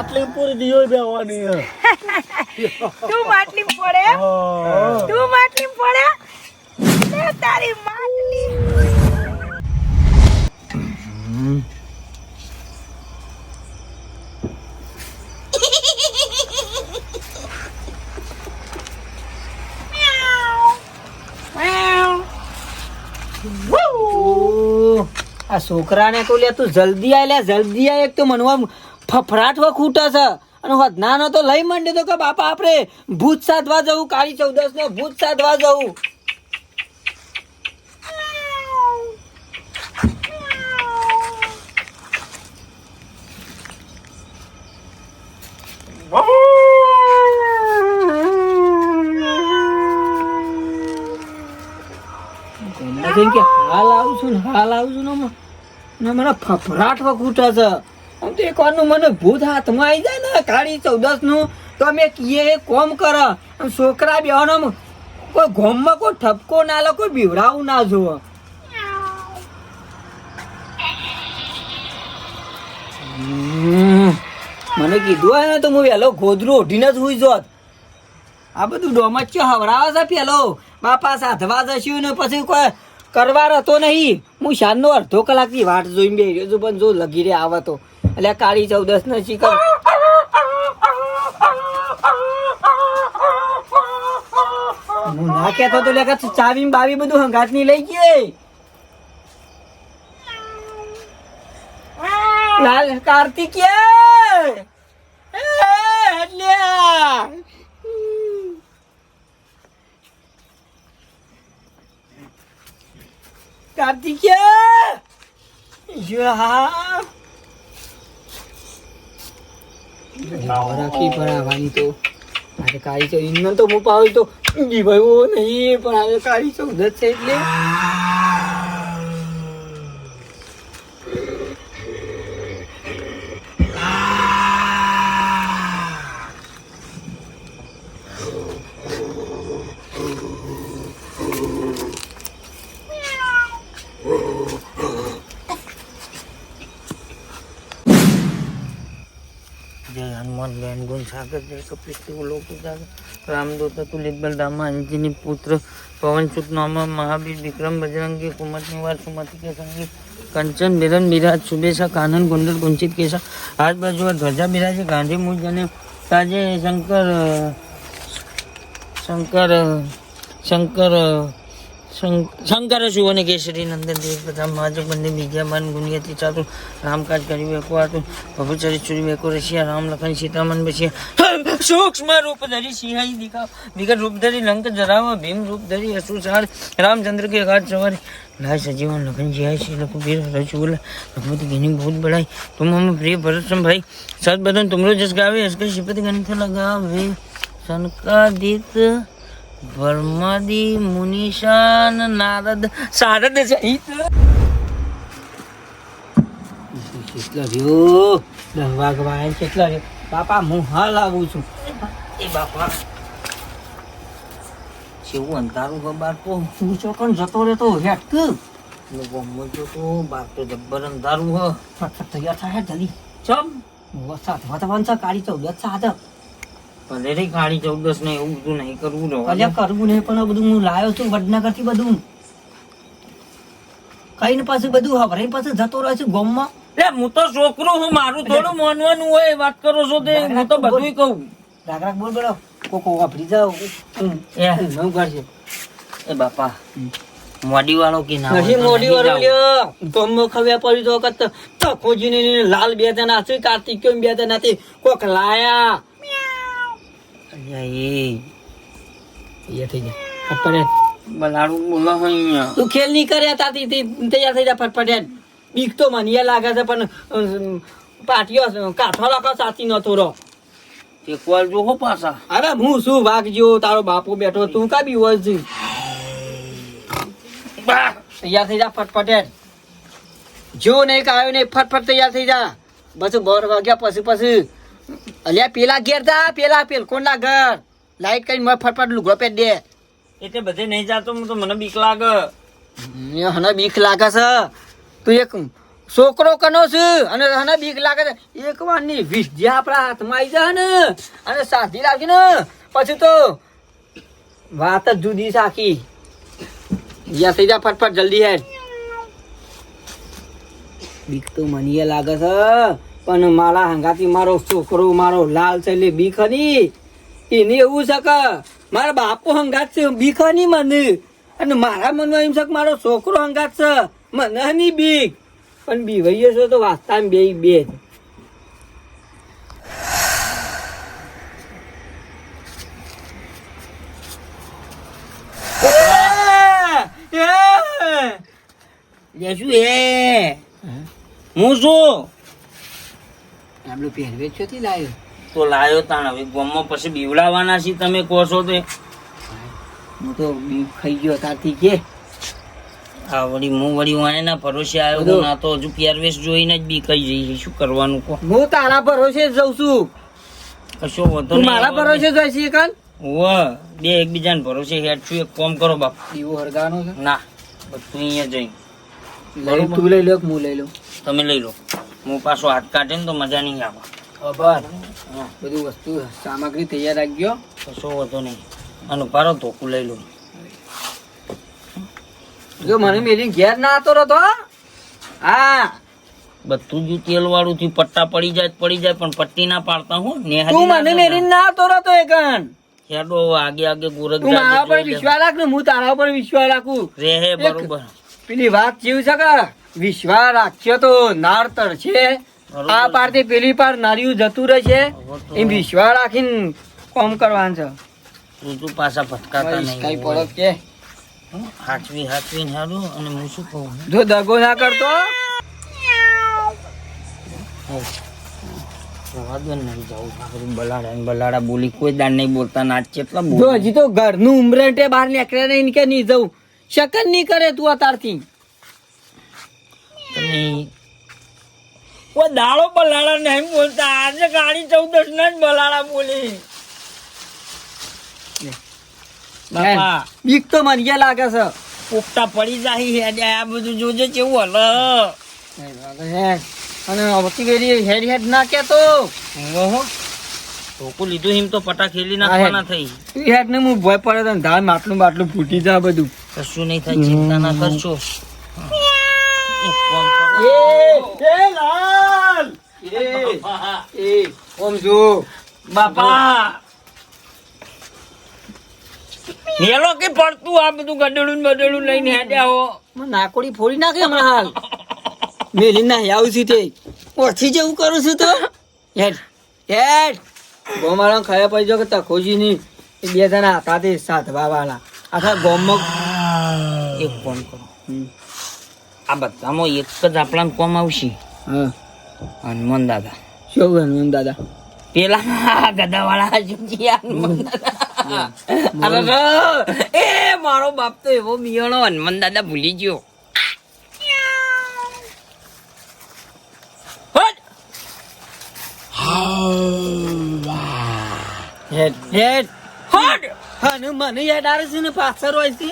માટલી પૂરી દિયો બેવાની તું માટલી પડે તું માટલી પડે લે તારી માટલી આ છોકરાને કહું લે તું જલ્દી આય લે જલ્દી આય એક તો મનવા ફફડાટ ખૂટે છે અને વધનાનો તો લઈ માંડે તો કે બાપા આપણે ભૂત સાધવા જવું કાળી 14 નો ભૂત સાધવા જવું કે હાલ આવું છું ને મને ફફડાટ ખૂટે છે આમ તો એક વારનું મને ભૂત હાથમાં આવી જાય ને કાળી 14 નું તો અમે કીએ એ કોમ કરે આમ છોકરા બેવાનો કોઈ ગોમમાં કોઈ ઠપકો ના લે કોઈ બીવડાવું ના જોવે મને કીધું હોય ને તો હું વહેલો ગોદરું ઓઢીને જ હુઈ જોત આ બધું ડોમચ્યો હવડાવે છે પેલો બાપા સાધવા જશું ને પછી કોઈ કરવાર હતો નહીં હું શાનનો અડધો કલાકની વાટ જોઈને બેઠો છું પણ જો લગી રે આવે તો એટલે કાળી 14 ને શીખર હું ના કહેતો તો લે ચાવી બાવી બધું હંગાત ની લઈ ગઈ લાલ કાર્તિકેય રાખી ભરાવાની તો આજે કાળી 14 તો હું પાવ તો ભાઈ નહીં પણ આજે કાળી 14 છે એટલે जय हनुमान ज्ञान गुण सागर जय कपिस्ती लोक उजागर रामदूत तुलित बलदामा अंजनी पुत्र पवनसुत नाम महावीर विक्रम बजरंगी कुमत निवार सुमति के संगी कंचन बिरन बिराज सुबेसा कानन कुंडल कुंचित केसा हाथ बाजू ध्वजा बिराजे गांधी मुझ जने ताजे शंकर शंकर शंकर शंकर सुवन केसरी नंदन देव प्रथम महाजग बंदे विद्यामान गुणियति चातुर राम काज करिवे को आतुर प्रभु चरित चुरिवे को रसिया राम लखन सीता मन बसिया सूक्ष्म रूप धरि सिंहाई दिखाओ विकट रूप धरि लंक जरावा भीम रूप धरि असुर संहार रामचंद्र के घाट सवार लाय सजीवन लखन जियाय श्री रघुवीर रघुवीर रघुपति गिनी बहुत बड़ाई तुम हम प्रिय भरत सम भाई सत बदन तुमरो जस गावे हसके श्रीपति गणित लगावे सनकादित ब्रह्मादि मुनिशान नारद सारद सहित કેટલા રહ્યો વાગવાય કેટલા રહ્યો બાપા હું હાલ આવું છું એ બાપા કેવું અંધારું બાર તો હું ચોકન જતો રહેતો હેટક ગમો તો બાર તો જબ્બર અંધારું હ ફટફટ તૈયાર થાય જલ્દી ચમ વરસાદ વાતાવરણ કાળી 14 સાધ ભલે રે કાળી 14 ને એવું બધું નહીં કરવું રો અલ્યા કરવું નહીં પણ બધું હું લાયો છું વડનગરથી બધું કઈને પાછું બધું હવરાઈ પાછું જતો રહ્યો છું ગામમાં રે હું તો છોકરો હું મારું થોડું માનવાનું હોય વાત કરો છો તે હું તો બધુંય કહું રાગ રાગ બોલ બોલો કોકો વાપરી જાવ એ નવ કરશે એ બાપા મોડી વાળો કે ના નથી મોડી વાળો લ્યો ગમો ખવ્યા પડી તો કત તખોજીને લાલ બે જણા છે કાર્તિક્યો બે જણા તે કોક લાયા ये થઈ જા ફટફટ બલાડું બોલો અહીંયા તું ખેલ ની કર્યા તાતી તૈયાર થઈ જા ફટફટ બીક તો મને લાગે છે પણ પાટિયો કાઠો લાખો સાચી નતો રો તે કોલ જો હો પાછા અરે હું શું વાગજો તારો બાપુ બેઠો તું કા બી વજ બા તૈયાર થઈ જા ફટફટ જો નહીં કાયો ને ફટફટ તૈયાર થઈ જા બસ 12 વાગ્યા પછી અલ્યા પેલા ઘેર જા પેલા પેલ કોના ઘર લાઈટ કઈ મે ફટફટ લુગડો પેટ દે એટલે બધે નહીં જાતો હું તો મને બીક લાગે હને બીક લાગે છે તું એક છોકરો કનો છે અને તને બીક લાગે છે એક વાર ની 20 જે આપણા હાથમાં આવી જાય ને અને સાધી રાખી ને પછી તો વાત જ જુદી છે આખી. યા થઈ જા ફટફટ જલ્દી હેડ. બીક તો મને લાગે છે પણ મારા હંગાથી મારો છોકરો મારો લાલ છે એટલે બીક નહીં એને એવું છે કે મારા બાપુ હંગાત છે બીક નહીં મને અને મારા મનમાં એમ છે કે મારો છોકરો હંગાત છે મને નહીં બીક પણ બીવાઈએ છો તો વાસ્તા બે બે શું હે હું શું આપણો પહેરવેશ છોથી લાવ્યો તો લાવ્યો તાણ હવે ગોમમાં પછી બીવડાવવાના છે તમે કહો છો તે હું તો ખાઈ ગયો ત્યાંથી કે આ વળી હું વળી વાણે ના ભરોસે આવ્યો હું ના તો હજુ પહેરવેશ જોઈને જ બી કઈ જઈ શું કરવાનું કહો. હું તારા ભરોસે જ જઉં છું. કશો વધો નહીં. મારા ભરોસે જાય છે કાલ વ બે એકબીજાને ભરોસે હેડ છું. એક કામ કરો બાપ દીવો હરગાવાનો છે ના બધું અહીંયા જઈ તું લઈ લો હું લઈ લઉં તમે લઈ લો હું પાછો હાથ કાઢે ને તો મજા નહીં આવે. ખબર બધું વસ્તુ સામગ્રી તૈયાર રાખજો કશો વધો નહીં અને પારો ધોકું લઈ લો. જો મને મેરી ઘેર ના આવતો રહતો હા બધું જ તેલ વાળું થી પટ્ટા પડી જાય પણ પટ્ટી ના પાડતા હું તું મને મેરી ના આવતો રહતો એકન હેડો આગે આગે ગોરજ તું મારા પર વિશ્વાસ રાખ ને હું તારા પર વિશ્વાસ રાખું રે હે બરોબર. પેલી વાત જેવી છે કે વિશ્વાસ રાખ્યો તો નાર તરશે આ પારથી પેલી પાર નારિયું જતું રહેશે એમ વિશ્વાસ રાખીને કામ કરવાનું છે. તું પાછા ભટકાતા નહીં કઈ પડત કે હાચવી હારું અને હું શું કહું જો દગો ના કરતો બલાડા બોલી કોઈ દાન નહીં બોલતા નાચ કેટલા બોલ હજી તો ઘરનું ઉમરેટે બહાર નીકળે નહીં કે નહીં જવું શકન નહીં કરે તું અત્યારથી દાડો બલાડા નહીં બોલતા આજે ગાડી 14 ના જ બલાડા બોલી. બીક તો મને લાગે છે પોપટા પડી જાય આ બધું જોજે કેવું હલ અને હેડ હેડ ના કેતો ધોકું લીધું હિમ તો પટા ખેલી નાખવાના થઈ હેડ ને હું ભય પડે તો ધાર માટલું બાટલું ફૂટી જાય બધું કશું નહીં થાય ચિંતા ના કરશો. બાપા હેલો કે પડતું આ બધું ગડડું બડડું લઈને હેડ્યા હો નાકોડી ફોડી નાખે હમણાં હાલ મેલી ના આવું છું તે ઓછી જેવું કરું છું તો હેડ હેડ ગોમાળા ખાયા પડી જો કે તખોજી ની એ બે જણા હતા તે સાધવા વાળા આખા ગોમમાં એક ફોન કરો આ બધામાં એક જ આપણાને કોમ આવશે હનુમાન દાદા. શું હનુમાન દાદા? પેલા ગદા વાળા હનુમાન દાદા. એ મારો બાપ તો એવો મિયાણો હનુમાન દાદા ભૂલી ગયો. હેડ હેડ હટ હનુમાન યાદ આવે છે ને પાછળ હોય છે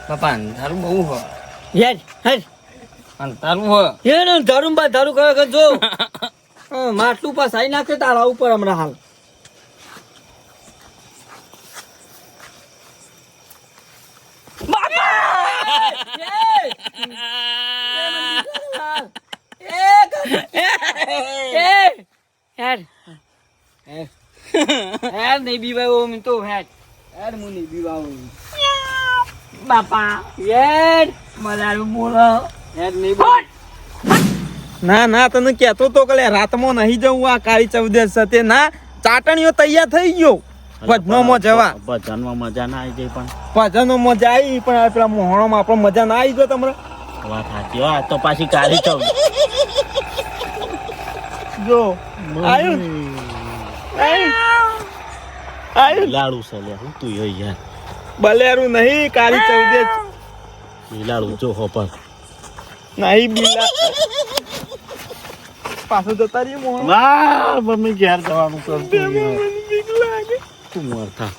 બાપા અંધારું બહુ હોય હેડ હેડ અંધારું હોય હેડ અંધારું બા ધારું કરે જો માટલું પાસાઈ નાખે તારા ઉપર હમણાં હાલ. નહીં બીવાય તો હેડ હેડ હું નહીં બીવાવું બાપા હેડ મલારું બોલો હેડ નહીં બોલ. ના ના તને કેતો તો કે રાતમાં નહીં જવું આ કાળી ચૌદશ સાથે ના ચાટણીઓ તૈયાર થઈ ગયો ભજનોમાં જવા ભજનમાં મજા ના આવી જાય પણ ભજનો મજા આવી પણ પેલા મોહણોમાં આપણે મજા ના આવી ગયો તમને વાત સાચી આ તો પાછી કાળી ચૌદ જો આયું લાડુ છે લે હું તું યાર બલેરું નહીં કાળી ચૌદશ લાડુ જો હોપર નહીં બીલા પાછો જતા રહીએ મોહણ વાહ મમ્મી ઘેર જવાનું કરતું બીક લાગે તું મરતા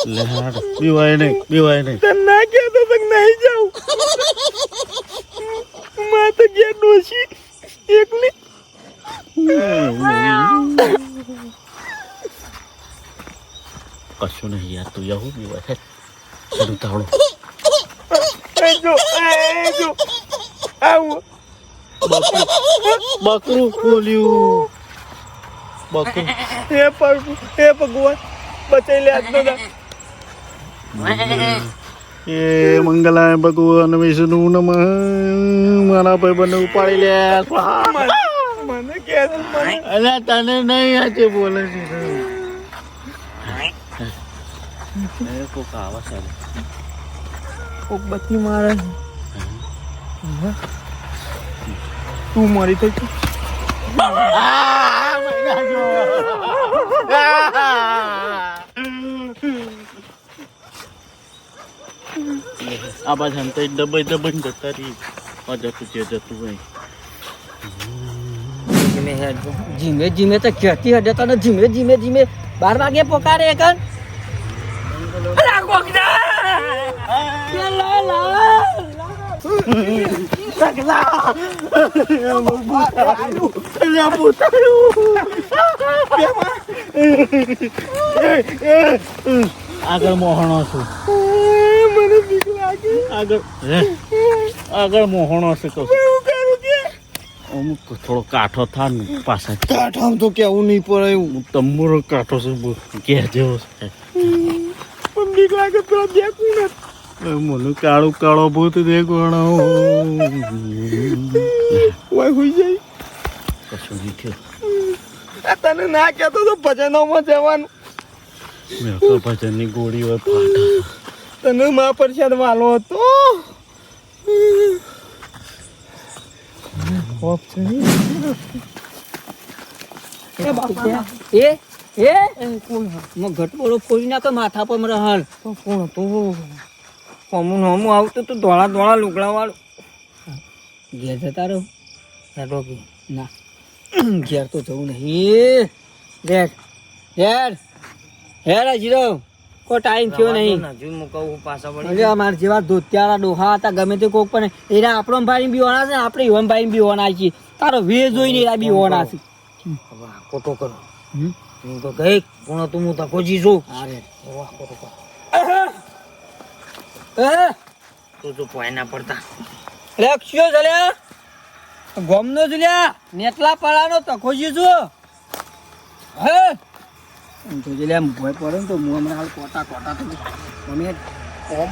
લે હાડ બીવાય નહીં તને ના કહેતો તો નહીં જાઉં. માં તો ઘેર ડોશી એકલી. કશું નહીં યાર તું યાર હું બીવાય બધું તાવડો એ જો આવું બકરું ખોલ્યું બકરું હે ભગવાન બચાઈ લે આજનો દા. એ મંગલાય ભગવાન વિષ્ણુ નમઃ મારા ભાઈ બંને ઉપાડી લે મને કે મને અલે તને નહીં આજે બોલે છે એ કોક આવા ચાલે કોક બત્તી મારે. તું મરી તો છું. આ બાજુ તો દબાઈ જતા રહી જતું જે જતું હોય ધીમે ધીમે તો ક્યાંથી હડતા ને ધીમે ધીમે 12 વાગે પોકારે કન આગળ મોહણો છું મને બીક લાગે. આગળ મોહણો છે કહું હું કરું કે અમુક થોડો કાઠો થાય ને પાછા કાઠામ તો કેવું નહીં પડે એવું. હું તંબુરો કાઠો છું ઘેર જેવો છે પણ બીક લાગે તો દેખું ને. મને કાળો ભૂત દેખવાનો ઓય હોઈ જાય. કશું નહીં થયું આ તને ના કહેતો તો ભજનોમાં જવાનું. મેં તો ભજનની ગોળી હોય ફાટા તને મા પ્રસાદ વાલો હતો. હોપ છે ને? ઘટબોળો ફોડી નાખે માથા પર રહન તો કોણ હતું? હમું હમું આવતું તું ધોળા લુગડા વાળું ઘેર જતા રહો હેડો કે ના ઘેર તો જવું નહીં હેડ હજીરો કોઈ ટાઈમ થયો નહીં અમારે જેવા ધોતિયાળા ડોહા હતા ગમે તે કોક પણ એના આપણો ભાઈ બીવાના છે આપણે યુવાન ભાઈ બીવાના છીએ તારો વે જોઈને એના બીવાના છે ખોટો કરો હું તો ગઈ કોણ તું હું તકો જીશું ખોટો કરો તું તો પોય ના પડતા લક્ષ્યો જલ્યા ગોમનો જલ્યા નેટલા પડાનો તકોજી છું હે તો જલ્યા ભોય પડે ને તો હું હમણાં હાલ કોટા તો તમે ઓમ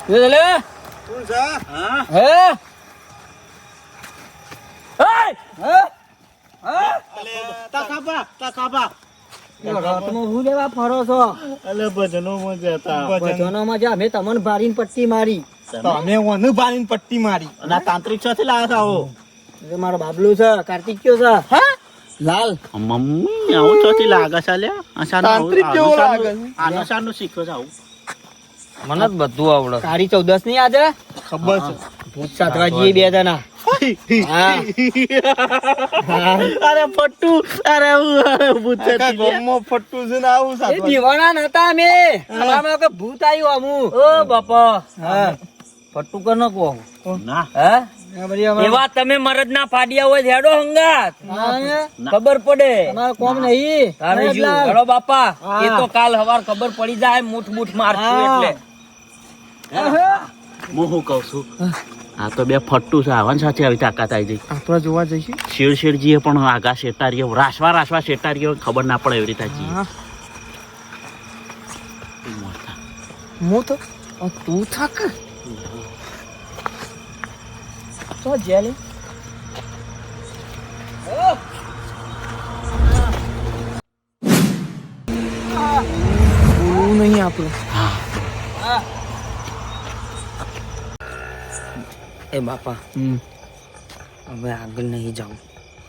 જલ્યા શું છે? હા હે તાકાબા રાતમાં હું લેવા ફરો છો અલે ભજનોમાં જતા ભજનોમાં જા મેં તમને ભારીને પટ્ટી મારી તો અમે ઓને બારીને પટ્ટી મારી. અને આ તાંત્રિક સાથે લાવ્યા હતા એ મારો બાબલું છે કાર્તિક કયો છે હા લાલ મમ્મી આવું ચોથી લાગે છે લે તાંત્રિક કેવો લાગે છે? આનો સારનું શીખો છે આવું મને જ બધું આવડે કાળી 14 ની આજે ખબર છે. ભૂત સાતવા જઈએ બે જણા હા અરે ફટ્ટુ અરે ભૂત આખા ગામમાં ફટ્ટું છે ને આવું એ સાચું. દીવાના નતા અમે અમારમાં કે ભૂત આવ્યું અમુ ઓ બાપા હા ફટ્ટુ કર નકો ના હે એવા તમે મરદ ના ફાડિયા હોય હેડો હંગાત ખબર પડે તમારો કોમ નહીં હેડો બાપા એ તો કાલ હવાર ખબર પડી જાય મૂઠ મારશું એટલે હું શું કહું છું આ તો બે ફટ્ટુ છે આવવાની સાથે આવી તાકાત આવી જઈ આપણે જોવા જઈશું. શેરજીએ પણ આગા શેટારીઓ રાસવા શેટારીઓ ખબર ના પડે એવી રીતે જઈએ હું તો તું થાક તો જેલી બોલવું નહીં આપણે. એ બાપા હવે આગળ નહીં જાઉં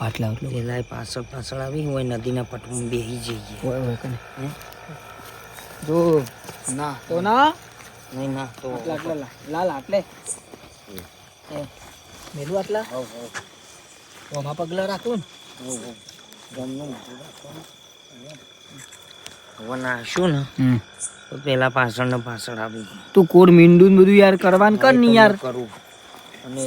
આટલા પેલા પાછળ આવી હોય નદીના પટમાં બેસી જઈએ જો ના તો ના નહીં ના તો લાલ આટલે મેલું આટલા ઓમાં પગલા રાખું ને હવે નાશું ને તો પેલા પાછળ ને પાછળ આવી તું કોડ મીંડું બધું યાર કરવાનું કર ની યાર. કરું અને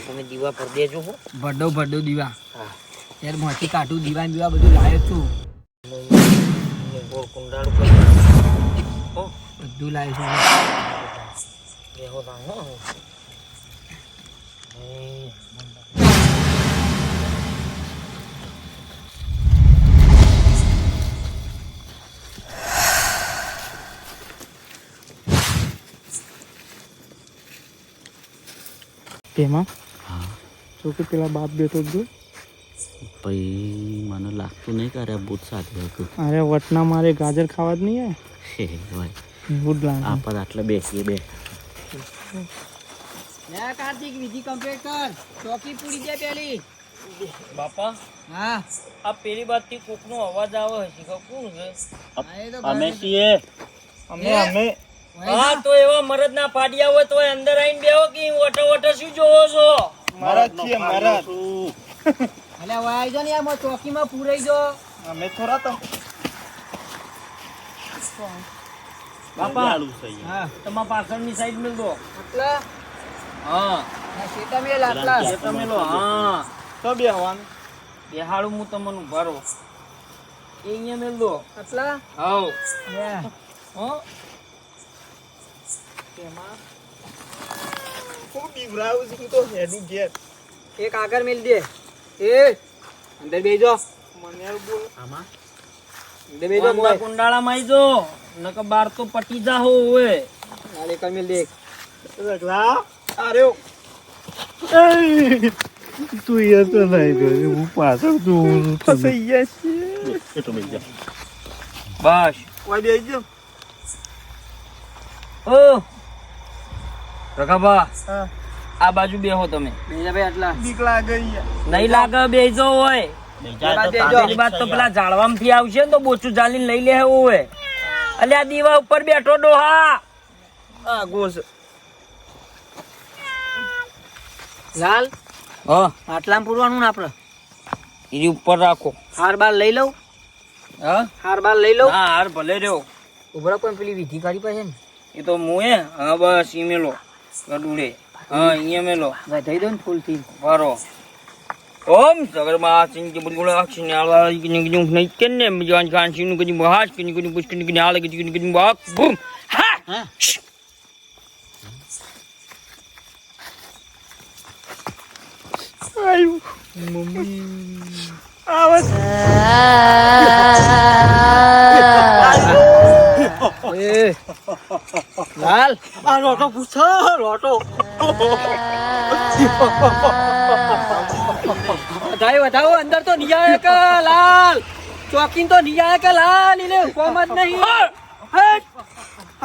તમે દીવા પર દેજો હો. ભડો દીવા હા યાર મોથી કાઢું દીવા ને દીવા બધું લાવ્યો છું. ગોળ કુંડાળું કરી હો બધું લાવ્યો છું. બેહો રાંગો તેમાં જો કે પેલા બાપ બેઠો જો ભાઈ મને લાગતું નહીં કે અરે ભૂત સાથે હતું. અરે વટના મારે ગાજર ખાવા જ નહીં હે ભાઈ ભૂત લાગે. આપણે આટલે બેસીએ બે. કાર્તિક વિધિ કમ્પ્લીટ કર. ચોકી પૂરી જાય પેલી. બાપા હા આ પેલી બાજુથી કોકનો અવાજ આવે છે કે કોણ છે? અમે છીએ. અમે હા તો એવા મરદ ના ફાડ્યા હોય તો અંદર આવીને બેહો કે વટો શું જોવો છો? મરદ છીએ મરદ. અલે હવે આવી જા ને યાર ચોકીમાં પૂરાઈ જો. અમે થોડા તો બાપા હા તમારા પાછળની સાઈડ મેલ દો. આટલા હા આ શેતા મેલ આટલા એ તમે લો. હા તો બે હવાનું બેહાડું હું તમને ભરો એ અહીંયા મેલ દો. આટલા હાઉ લે હો ખૂબ બીવરાવું છું તો હેડું ઘેર. એક આગળ મેલ દે. એ અંદર બેજો. મને બોલ આમાં અંદર બેજો કુંડા કુંડાળામાં આઈ જો નકર બાર તો પટી જાહો ઓય. આલે કર મેલ દે. રગલા આર્યો તું યાર તો નહીં ગયો હું પાછળ તું ફસાઈ ગયા છીએ. એટલો બેસી જા. બસ ઓય બેસજો. ઓ રકાબા હા આ બાજુ બેહો તમે. બેજા ભાઈ આટલા બીક લાગે યાર. નહીં લાગે બેજો હોય. પેલી બાદ તો પેલા ઝાડવામાંથી આવશે ને તો બોચું ઝાલીને લઈ લે હોય. અલે આ દીવા ઉપર બેઠો ડોહા. આ ગોસ લાલ હા આટલામાં પૂરવાનું ને આપણે એની ઉપર રાખો. હાર બાર લઈ લઉં. હા હાર બાર લઈ લઉં. હા હાર ભલે રહ્યો. ઉભરા પણ પેલી વિધિ કાઢી પાસે ને એ તો મુએ હા બસ ઈ મેલો ગડુડે હા અહીંયા મેલો વધાઈ દો ને ફૂલથી. બરો ઓમ સગરમાં સિંહ બુલબુલ અક્ષને આવા કિની નહીં કેને મજાન ખાન સિંહ કની બહાસ કિની પુષ્કની કિની આલે કિની બાક બૂમ હા આયુ મમ્મી આવાજ એ લાલ આ રોટો પૂછો રોટો વધાવો અંદર તો નહીં આવે કે લાલ ચોકીન તો નહીં આવે કે લાલ એને હુકમ જ નહીં. હટ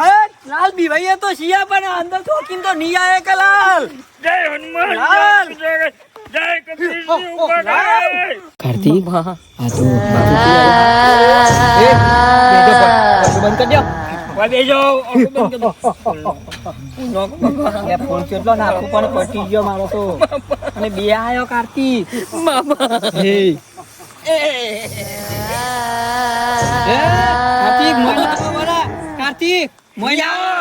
હટ લાલ બીવાઈએ તો સિયા પણ અંદર ચોકીન તો નહીં આવે કે લાલ. જય હનુમાન લાલ જય કબીર ઉપર કાર્તિક આ તો એ બંધ કરી દો. ઓય બેજો બંધ કર દો. એ ફોન કેટલો નાખું પણ પટી ગયો મારો તો અને બે આયો કાર્તિક હે કાર્તિક મોય લાવો બરા કાર્તિક મોય લાવો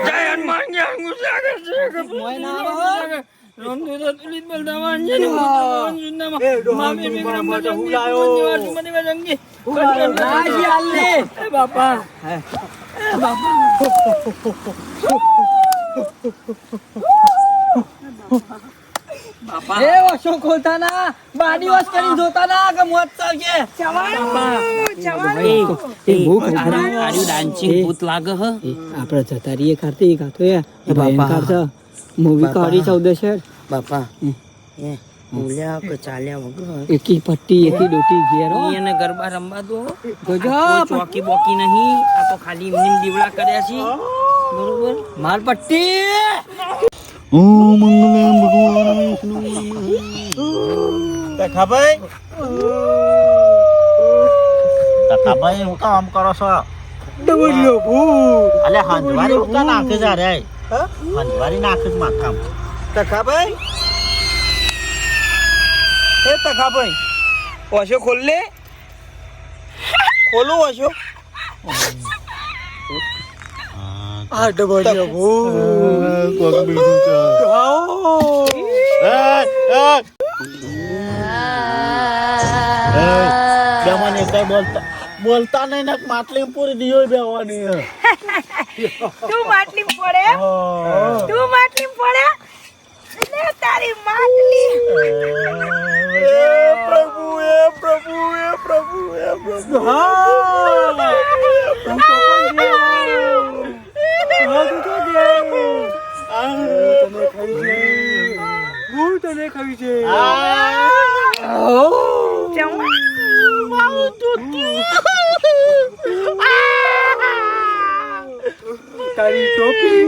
જય હનુમાન જય ગુસાગર જય મોય લાવો રમદો તુલિત બલદાવાન જય હનુમાન જુન્નામાં મામે મેરા મત હુલાયો મને વજંગી રાજી આલે એ બાપા એ ઓછો ખોલતા ના બાડી વાસ કરીને જોતા ના કે મોત ચાલજે આપણે જતા રહીએ કાર્તિક આ તો એ ભયંકર છે મૂવી કાઢી 14 બાપા એ બોલ્યા કે ચાલ્યા વગર એકી પટ્ટી એકી ડોટી ઘેરો એને ગરબા રમવા દો. જોજો કોઈ ચોકી બોકી નહીં આ તો ખાલી એમની દીવડા કર્યા છે બરોબર. માર પટ્ટી ઓમ મંગલમ ભગવાન વિષ્ણુ નમઃ. તખાભાઈ કાકાભાઈ હું કામ કરો છો? ડબલ્યો ભૂત અલે હંજવારી ઉકા નાખે જા રે. હા હંજવારી નાખે જ માથામ. તખાભાઈ એ તખાભાઈ ઓછો ખોલ લે ખોલું હશો આ ડબડિયા ભો કોક બીજું છે. બેવાની કઈ બોલતા નહીં ને માટલી પૂરી દિયો બેવાની તું માટલી પડે તું માટલી પડે લે તારી માટલી પ્રભુ એ પ્રભુ એ પ્રભુ એ પ્રભુ હું તને ખાવી છે તારી ટોપી